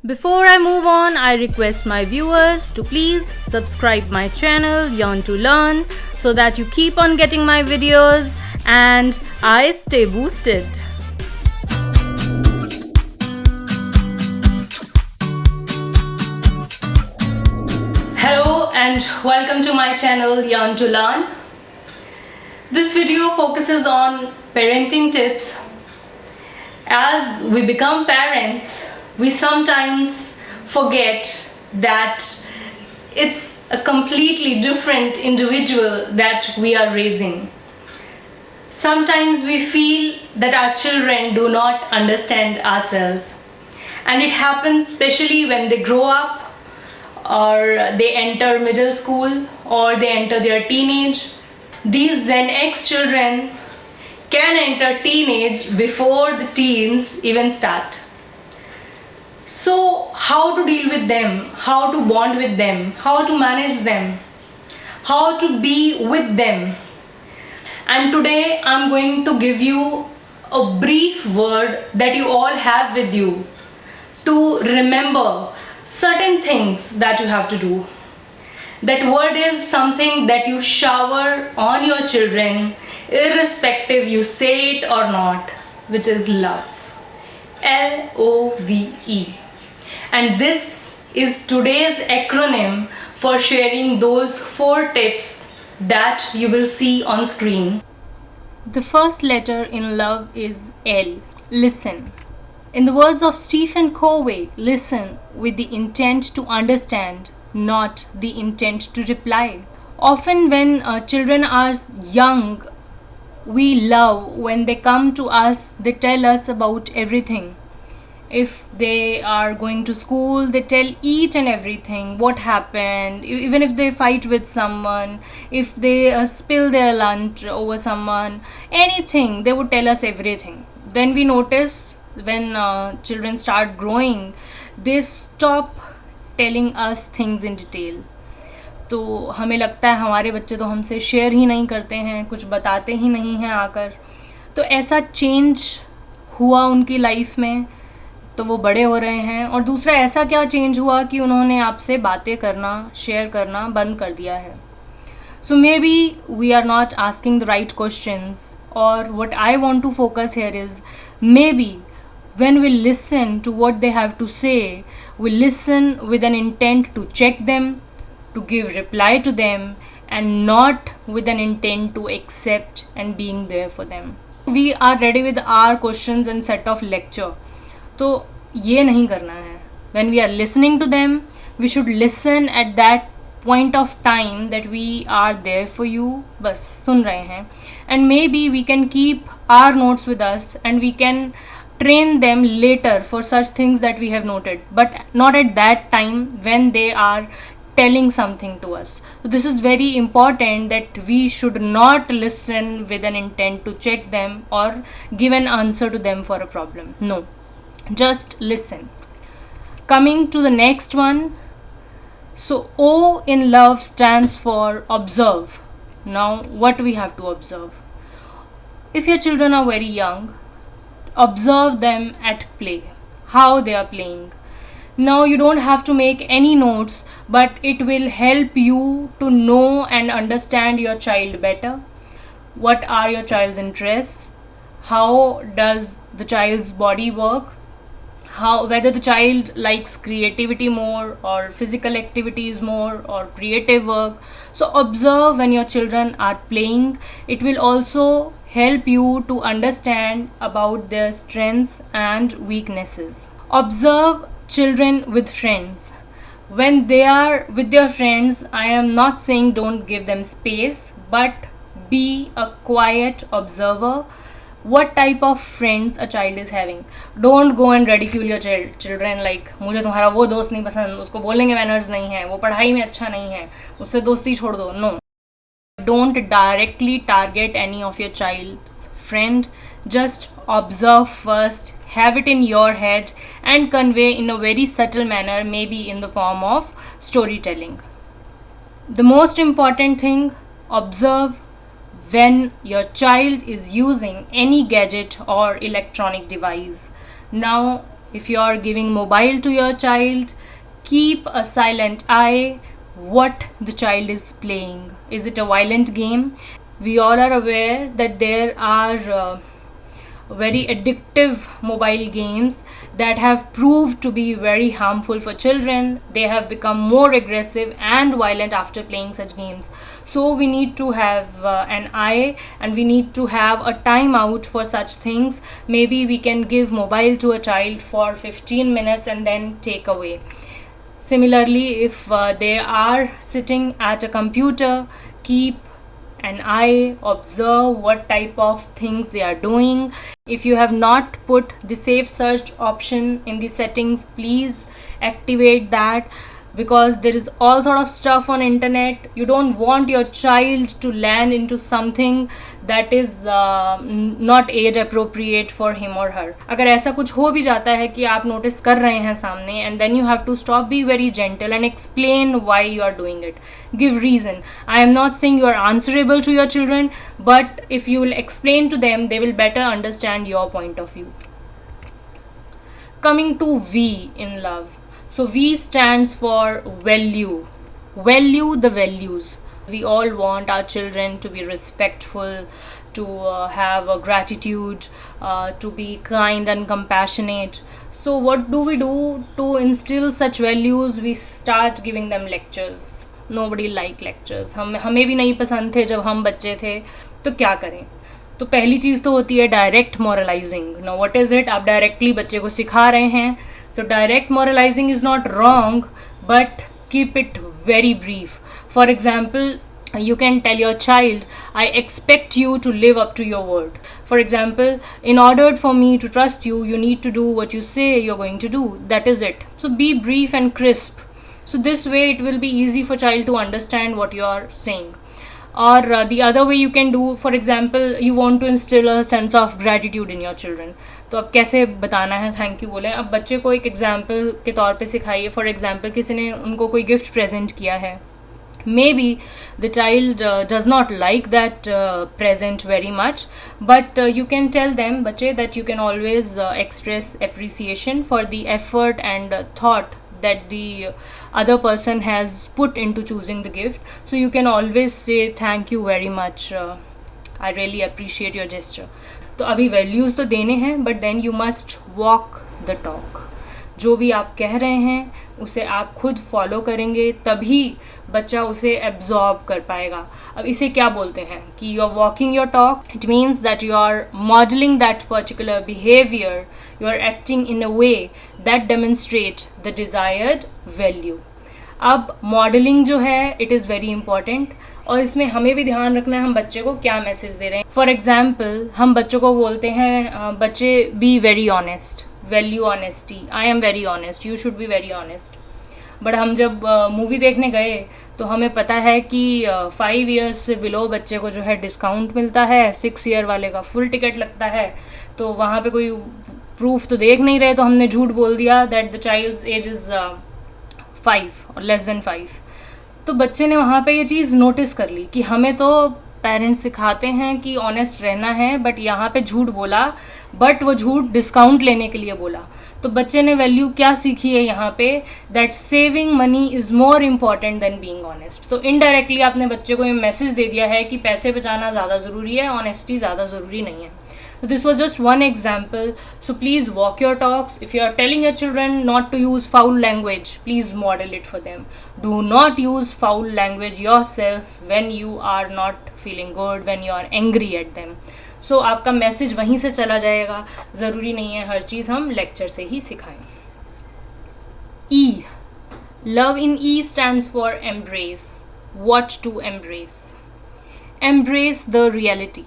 Before I move on, I request my viewers to please subscribe my channel Yearn to Learn so that you keep on getting my videos and I stay boosted. Hello and welcome to my channel Yearn to Learn. This video focuses on parenting tips. As we become parents, we sometimes forget that it's a completely different individual that we are raising. Sometimes we feel that our children do not understand ourselves, and it happens especially when they grow up or they enter middle school or they enter their teenage. These Gen X children can enter teenage before the teens even start. So how to deal with them, how to bond with them, how to manage them, how to be with them. And today I'm going to give you a brief word that you all have with you to remember certain things that you have to do. That word is something that you shower on your children irrespective you say it or not, which is love. LOVE. And this is today's acronym for sharing those 4 tips that you will see on screen. The first letter in love is L. Listen. In the words of Stephen Covey, listen with the intent to understand, not the intent to reply. Often when children are young, we love when they come to us, they tell us about everything. If they are going to school, they tell each and everything, what happened, even if they fight with someone, if they spill their lunch over someone, anything, they would tell us everything. Then we notice when children start growing, they stop telling us things in detail. तो हमें लगता है हमारे बच्चे तो हमसे share ही नहीं करते हैं, कुछ बताते ही नहीं हैं आकर. तो ऐसा चेंज हुआ उनकी लाइफ में, तो वो बड़े हो रहे हैं. और दूसरा ऐसा क्या चेंज हुआ कि उन्होंने आपसे बातें करना, शेयर करना बंद कर दिया है. So maybe we are not asking the right questions, और what I want to focus here is maybe when we listen to what they have to say, we listen with an intent to check them, to give reply to them, and not with an intent to accept and being there for them. We are ready with our questions and set of lecture. तो ये नहीं करना है. When we are listening to them, we should listen at that point of time that we are there for you. बस सुन रहे हैं. And maybe we can keep our notes with us and we can train them later for such things that we have noted, but not at that time when they are telling something to us. So this is very important, that we should not listen with an intent to check them or give an answer to them for a problem. No, just listen. Coming to the next one. So O in love stands for observe. Now what we have to observe? If your children are very young, observe them at play, how they are playing. Now you don't have to make any notes, but it will help you to know and understand your child better. What are your child's interests? How does the child's body work? Whether the child likes creativity more or physical activities more or creative work. So observe when your children are playing. It will also help you to understand about their strengths and weaknesses. Observe children with friends. When they are with their friends, I am not saying don't give them space, but be a quiet observer. What type of friends a child is having. Don't go and ridicule your children like मुझे तुम्हारा वो दोस्त नहीं पसंद, उसको बोलेंगे manners नहीं है, वो पढ़ाई में अच्छा नहीं है, उससे दोस्ती छोड़ दो. No. Don't directly target any of your child's friend. Just observe first, have it in your head and convey in a very subtle manner, maybe in the form of storytelling. The most important thing, observe when your child is using any gadget or electronic device. Now If you are giving mobile to your child, keep a silent eye what the child is playing. Is it a violent game? We all are aware that there are very addictive mobile games that have proved to be very harmful for children. They have become more aggressive and violent after playing such games. So we need to have an eye, and we need to have a time out for such things. Maybe we can give mobile to a child for 15 minutes and then take away. Similarly, if they are sitting at a computer, keep an eye, observe what type of things they are doing. If you have not put the safe search option in the settings, please activate that, because there is all sort of stuff on internet. You don't want your child to land into something that is not age appropriate for him or her. अगर ऐसा कुछ हो भी जाता है कि आप notice कर रहे हैं सामने, and then you have to stop, be very gentle and explain why you are doing it. Give reason. I am not saying you are answerable to your children, but if you will explain to them, they will better understand your point of view. Coming to V in love. So V stands for value. Value the values. We all want our children to be respectful, to have a gratitude, to be kind and compassionate. So what do we do to instill such values? We start giving them lectures. Nobody like lectures. हमें भी नहीं पसंद थे जब हम बच्चे थे. तो क्या करें? तो पहली चीज़ तो होती है direct moralising. No, what is it? आप डायरेक्टली बच्चे को सिखा रहे हैं. So direct moralizing is not wrong, but keep it very brief. For example, you can tell your child, I expect you to live up to your word. For example, in order for me to trust you, you need to do what you say you're going to do. That is it. So be brief and crisp. So this way it will be easy for child to understand what you are saying. Or the other way you can do, for example, you want to instill a sense of gratitude in your children. तो अब कैसे बताना है thank you बोलें. अब बच्चे को एक एग्जाम्पल के तौर पे सिखाइए. फॉर एग्जाम्पल, किसी ने उनको कोई गिफ्ट प्रेजेंट किया है. Maybe the child does not like that present very much, but you can tell them, bache, that you can always express appreciation for the effort and thought that the other person has put into choosing the gift. So you can always say thank you very much, I really appreciate your gesture. तो अभी values तो देने हैं, but then you must walk the talk. जो भी आप कह रहे हैं उसे आप खुद फॉलो करेंगे, तभी बच्चा उसे एब्जॉर्ब कर पाएगा. अब इसे क्या बोलते हैं कि you are walking your talk. It means that you are modelling that particular behaviour, you are acting in a way that demonstrate the desired value. अब मॉडलिंग जो है इट इज़ वेरी इंपॉर्टेंट, और इसमें हमें भी ध्यान रखना है हम बच्चे को क्या मैसेज दे रहे हैं. फॉर एग्जाम्पल, हम बच्चों को बोलते हैं बच्चे be very honest, value honesty, I am very honest, you should be very honest. But हम जब मूवी देखने गए तो हमें पता है कि 5 ईयर्स से बिलो बच्चे को जो है डिस्काउंट मिलता है, 6 ईयर वाले का फुल टिकट लगता है. तो वहाँ पे कोई प्रूफ तो देख नहीं रहे, तो हमने झूठ बोल दिया that the child's age is 5 और लेस देन 5. तो बच्चे ने वहाँ पे ये चीज़ नोटिस कर ली कि हमें तो पेरेंट्स सिखाते हैं कि ऑनेस्ट रहना है, बट यहाँ पे झूठ बोला, बट वो झूठ डिस्काउंट लेने के लिए बोला. तो बच्चे ने वैल्यू क्या सीखी है यहाँ पे, that saving money is more important than being honest. तो इनडायरेक्टली आपने बच्चे को ये मैसेज दे दिया है कि पैसे बचाना ज़्यादा ज़रूरी है, ऑनेस्टी ज़्यादा ज़रूरी नहीं है. So this was just one example. So please walk your talks. If you are telling your children not to use foul language, please model it for them. Do not use foul language yourself when you are not feeling good, when you are angry at them. So आपका message वहीं से चला जाएगा. ज़रूरी नहीं है हर चीज़ हम lecture से ही सिखाएं. E. Love in E stands for embrace. What to embrace? Embrace the reality.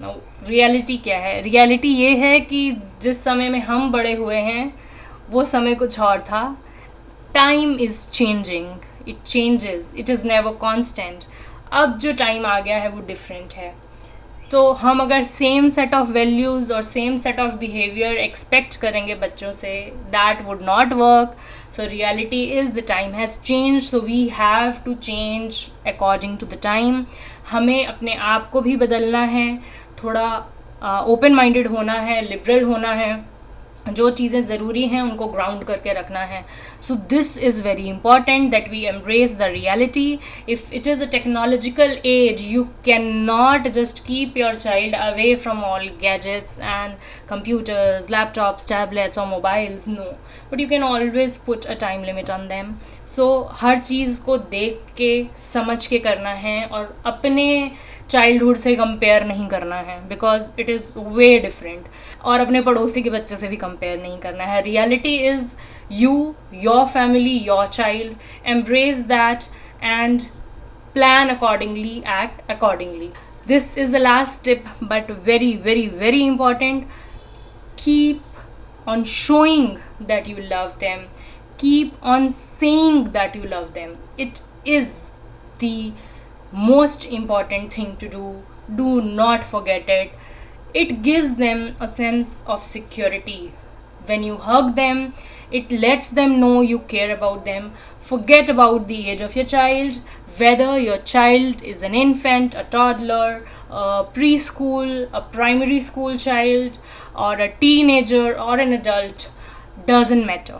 Now, reality क्या है? रियलिटी ये है कि जिस समय में हम बड़े हुए हैं वो समय कुछ और था. Time is changing, it changes, it is never constant. अब जो टाइम आ गया है वो डिफरेंट है. तो हम अगर सेम सेट ऑफ वैल्यूज़ और same set of behaviour expect करेंगे बच्चों से, that would not work. So reality is the time has change, so we have to change according to the time. हमें अपने आप को भी बदलना है, थोड़ा ओपन माइंडेड होना है, लिबरल होना है. जो चीज़ें ज़रूरी हैं उनको ग्राउंड करके रखना है. So this is very important that we embrace the reality. If it is a technological age, you can not just keep your child away from all gadgets and computers, laptops, tablets or mobiles. No, but you can always put a time limit on them. So हर चीज़ को देख के समझ के करना है और अपने childhood से कंपेयर नहीं करना है, because it is way different. और अपने पड़ोसी के बच्चे से भी कंपेयर नहीं करना है. Reality is you, your family, your child. Embrace that and plan accordingly, act accordingly. This is the last tip, but very, very, very important. Keep on showing that you love them. Keep on saying that you love them. It is the most important thing to do. Do not forget it. It gives them a sense of security. When you hug them, it lets them know you care about them. Forget about the age of your child. Whether your child is an infant, a toddler, a preschool, a primary school child, or a teenager or an adult, doesn't matter.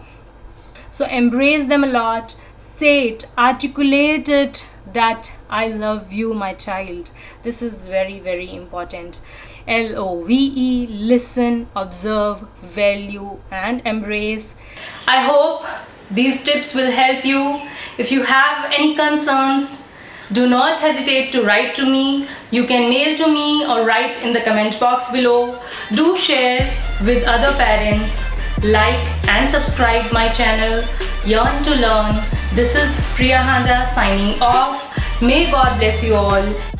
So embrace them a lot. Say it, articulate it, that I love you, my child. This is very, very important. LOVE, listen, observe, value, and embrace. I hope these tips will help you. If you have any concerns, do not hesitate to write to me. You can mail to me or write in the comment box below. Do share with other parents. Like and subscribe my channel, Yearn to Learn. This is Priya Handa signing off. May God bless you all.